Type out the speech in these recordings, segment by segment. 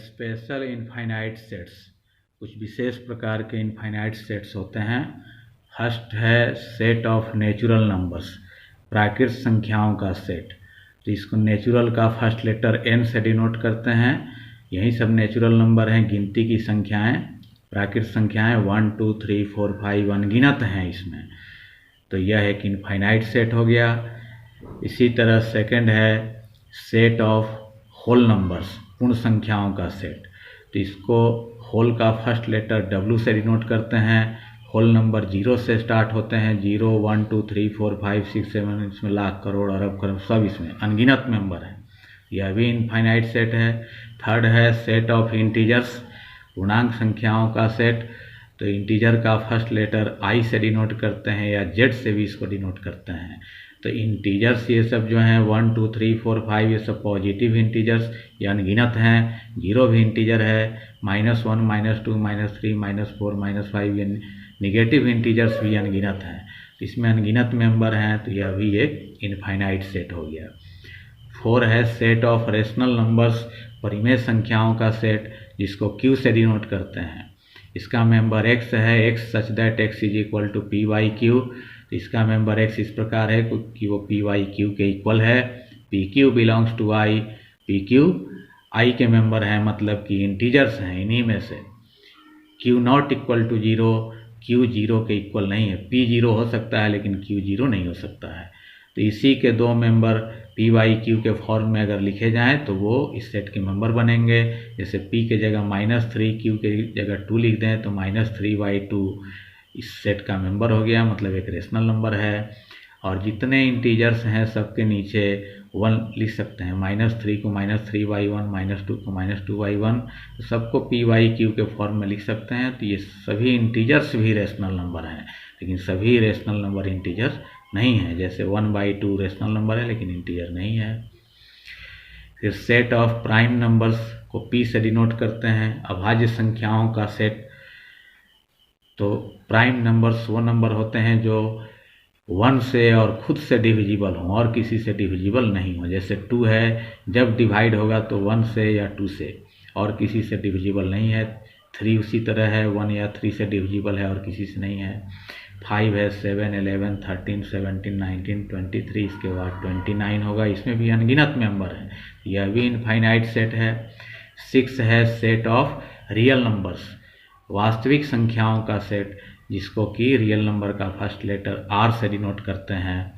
Special infinite sets, कुछ विशेष प्रकार के इनफाइनाइट सेट्स होते हैं। फर्स्ट है सेट ऑफ नेचुरल नंबर्स, प्राकृत संख्याओं का सेट। तो इसको नेचुरल का फर्स्ट लेटर n से डिनोट करते हैं। यही सब नेचुरल नंबर हैं, गिनती की संख्याएं। प्राकृत संख्याएं 1 2 3 4 5 अनगिनत हैं इसमें। तो यह एक इनफाइनाइट सेट हो गया। इसी तरह सेकंड है सेट ऑफ होल नंबर्स, पूर्ण संख्याओं का सेट। तो इसको होल का फर्स्ट लेटर W से डिनोट करते हैं। होल नंबर 0 से स्टार्ट होते हैं, 0 1 2 3 4 5 6 7, इसमें लाख करोड़ अरब करोड़ सब इसमें अनगिनत मेंबर हैं। यह भी इनफाइनाइट सेट है। थर्ड है सेट ऑफ इंटीजर्स, पूर्णांक संख्याओं का सेट। तो इंटीजर का फर्स्ट लेटर I से डिनोट करते हैं या Z से भी इसको डिनोट करते हैं। तो इंटीजर्स ये सब जो हैं 1 2 3 4 5 ये सब पॉजिटिव इंटीजर्स, ये अनगिनत हैं। 0 भी इंटीजर है, -1 -2 -3 -4 -5 ये निगेटिव इंटीजर्स भी अनगिनत हैं। इसमें अनगिनत मेंबर हैं, तो यह भी एक इनफाइनाइट सेट हो गया। 4 है सेट ऑफ रेशनल नंबर्स, परिमेय संख्याओं का सेट, जिसको Q से डिनोट करते हैं। इसका मेंबर x है, x such that x is equal to p/q। इसका मेंबर x इस प्रकार है कि वो p/q के इक्वल है। pq belongs to i, pq i के मेंबर हैं, मतलब कि इंटीजर्स हैं इन्हीं में से। q not equal to 0, q 0 के इक्वल नहीं है। p 0 हो सकता है लेकिन q 0 नहीं हो सकता है। तो इसी के दो मेंबर p/q के फॉर्म में अगर लिखे जाएं तो वो इस सेट के मेंबर बनेंगे। जैसे p के जगह -3, q के जगह 2 लिख दें तो -3/2 इस सेट का मेंबर हो गया, मतलब एक रेशनल नंबर है। और जितने इंटीजर्स हैं सबके नीचे 1 लिख सकते हैं। -3 को -3/1, -2 को -2/1, तो सबको p/q के फॉर्म में लिख सकते हैं। तो ये सभी इंटीजर्स भी रेशनल नंबर हैं, लेकिन सभी रेशनल नंबर इंटीजर नहीं है। जैसे 1/2 रेशनल नंबर है लेकिन इंटीजर नहीं है। फिर सेट ऑफ प्राइम नंबर्स को p से डिनोट करते हैं, अभाज्य संख्याओं का सेट। तो प्राइम नंबर्स वो नंबर होते हैं जो 1 से और खुद से डिविजिबल हों और किसी से डिविजिबल नहीं हो। जैसे 2 है, जब डिवाइड होगा तो 1 से या 2 से, और किसी से डिविजिबल नहीं है। 3 उसी तरह है, 1 या 3 से डिविजिबल है और किसी से नहीं है। 5 है, 7 11 13 17 19 23, इसके बाद 29 होगा, इसमें भी अनगिनत मेंबर है। यह भी इनफाइनाइट सेट है। 6 है सेट ऑफ रियल नंबर्स, वास्तविक संख्याओं का सेट, जिसको कि रियल नंबर का फर्स्ट लेटर R से डिनोट करते हैं।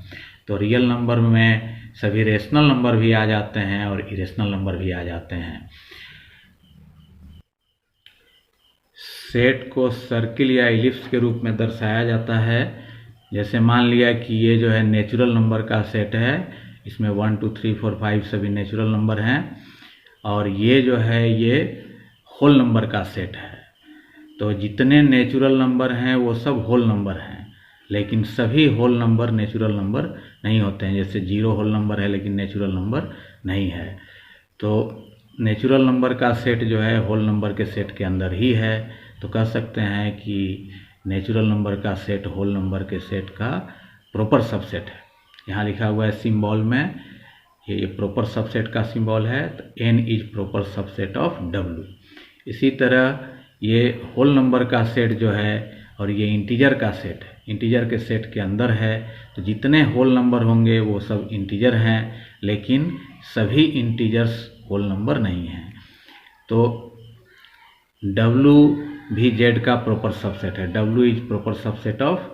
तो रियल नंबर में सभी रेशनल नंबर भी आ जाते हैं और इरेशनल नंबर भी आ जाते हैं। सेट को सर्किल या इलिप्स के रूप में दर्शाया जाता है। जैसे मान लिया कि ये जो है नेचुरल नंबर का सेट है, इसमें 1 2 3 4 5 सभी नेचुरल नंबर हैं, और ये जो है ये होल नंबर का सेट है। तो जितने नेचुरल नंबर हैं वो सब होल नंबर हैं, लेकिन सभी होल नंबर नेचुरल नंबर नहीं होते हैं। जैसे 0 होल नंबर है लेकिन नेचुरल नंबर नहीं है। तो नेचुरल नंबर का सेट जो है होल नंबर के सेट के अंदर ही है। तो कह सकते हैं कि नेचुरल नंबर का सेट होल नंबर के सेट का प्रॉपर सबसेट है। यहाँ लिखा हुआ है सिंबल में, ये प्रॉपर सबसेट का सिंबल है। तो n is proper subset of W। इसी तरह ये होल नंबर का सेट जो है और ये इंटीजर का सेट है, इंटीजर के सेट के अंदर है। तो जितने होल नंबर होंगे वो सब इंटीजर हैं, लेकिन सभी इंटीजर्स होल नंबर नहीं हैं। तो W भी Z का प्रॉपर सबसेट है। W is proper subset of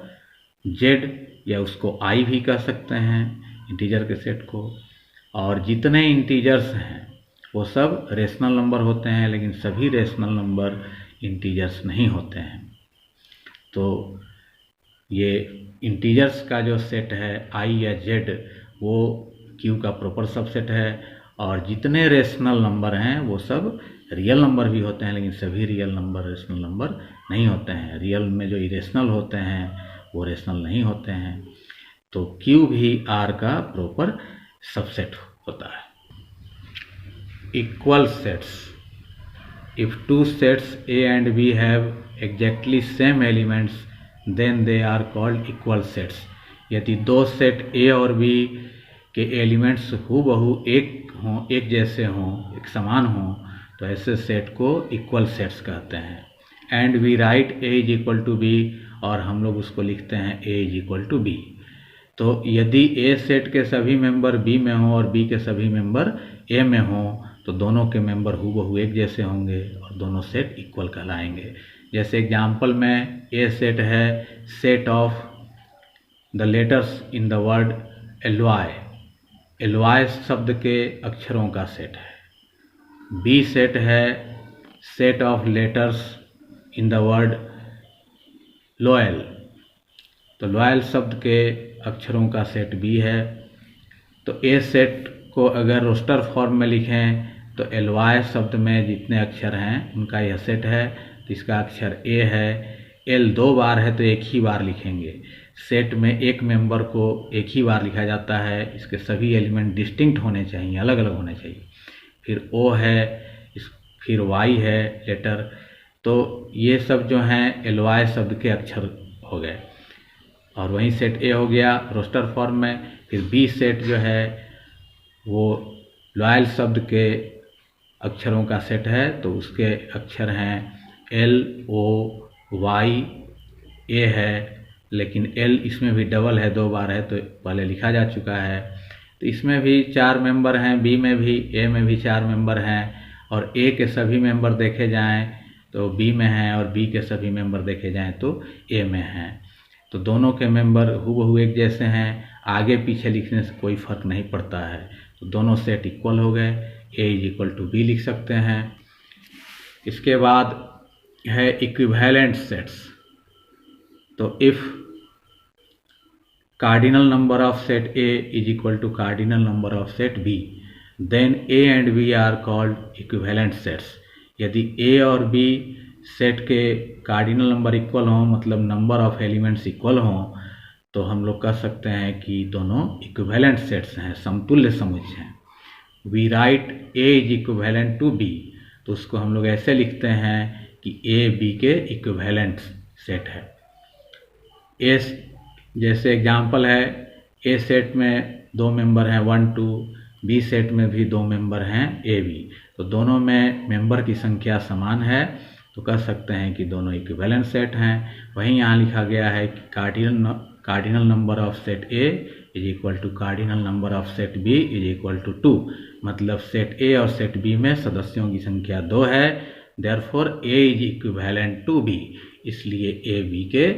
Z, या उसको I भी कह सकते हैं इंटीजर के सेट को। और जितने इंटीजर्स हैं वो सब रेशनल नंबर होते हैं, लेकिन सभी रेशनल नंबर इंटीजर्स नहीं होते हैं। तो ये इंटीजर्स का जो सेट है I या Z वो Q का प्रॉपर सबसेट है। और जितने रेशनल नंबर हैं वो सब रियल नंबर भी होते हैं, लेकिन सभी रियल नंबर रेशनल नंबर नहीं होते हैं। रियल में जो इरेशनल होते हैं वो रेशनल नहीं होते हैं। तो Q भी R का प्रॉपर सबसेट होता है। Equal sets, if two sets A and B have exactly same elements then they are called equal sets। यदि दो सेट A और B के एलिमेंट्स हूबहू एक हों, एक जैसे हों, एक समान हों, तो ऐसे सेट को इक्वल सेट्स कहते हैं। And we write A is equal to B, और हम लोग उसको लिखते हैं A is equal to B. तो यदि ए सेट के सभी मेंबर बी में हों और बी के सभी मेंबर ए में हों तो दोनों के मेंबर हूबहू एक जैसे होंगे और दोनों सेट इक्वल कहलाएंगे। जैसे एग्जांपल में ए सेट है set of the letters in the word LY, LY शब्द के अक्षरों का सेट है। बी सेट है set of letters in the word loyal, तो लॉयल शब्द के अक्षरों का सेट बी है। तो ए सेट को अगर रोस्टर फॉर्म में लिखें तो एलवाई शब्द में जितने अक्षर हैं उनका यह सेट है, तो इसका अक्षर ए है। एल 2 बार है तो एक ही बार लिखेंगे। सेट में एक मेंबर को एक ही बार लिखा जाता है, इसके सभी एलिमेंट डिस्टिंक्ट होने चाहिए, अलग अलग होने चाहिए। फिर ओ है, फिर वाई है लेटर, तो ये सब जो हैं एलवाई शब्द के अक्षर हो गए। और वहीं सेट ए हो गया रोस्टर फॉर्म में। फिर बी सेट जो है वो लॉयल शब्द के अक्षरों का सेट है, तो उसके अक्षर हैं एल ओ वाई ए है, लेकिन एल इसमें भी डबल है, 2 बार है तो पहले लिखा जा चुका है। तो इसमें भी 4 मेंबर हैं, बी में भी ए में भी 4 मेंबर हैं, और ए के सभी मेंबर देखे जाएं तो बी में हैं और बी के सभी मेंबर देखे जाएं तो ए में हैं। तो दोनों के मेंबर हूबहू एक जैसे हैं, आगे पीछे लिखने से कोई फर्क नहीं पड़ता है। तो दोनों सेट इक्वल हो गए, A is equal to B लिख सकते हैं। इसके बाद है इक्विवेलेंट सेट्स। तो if cardinal number of set A is equal to cardinal number of set B, then A and B are called equivalent sets. यदि ए और बी सेट के कार्डिनल नंबर इक्वल हों, मतलब नंबर ऑफ एलिमेंट्स इक्वल हों, तो हम लोग कह सकते हैं कि दोनों इक्विवेलेंट सेट्स हैं, समतुल्य समुच्चय हैं। We write A is equivalent to B, तो उसको हम लोग ऐसे लिखते हैं कि ए बी के इक्विवेलेंट सेट है। ए जैसे एग्जांपल है, ए सेट में 2 मेंबर हैं 1 2, बी सेट में भी 2 मेंबर हैं ए बी, तो दोनों में मेंबर की संख्या समान है, तो कह सकते हैं कि दोनों इक्विवेलेंट सेट हैं। वहीं यहाँ लिखा गया है कि cardinal number of set A is equal to cardinal number of set B is equal to 2, मतलब सेट ए और सेट बी में सदस्यों की संख्या 2 है, therefore A is equivalent to B, इसलिए ए बी के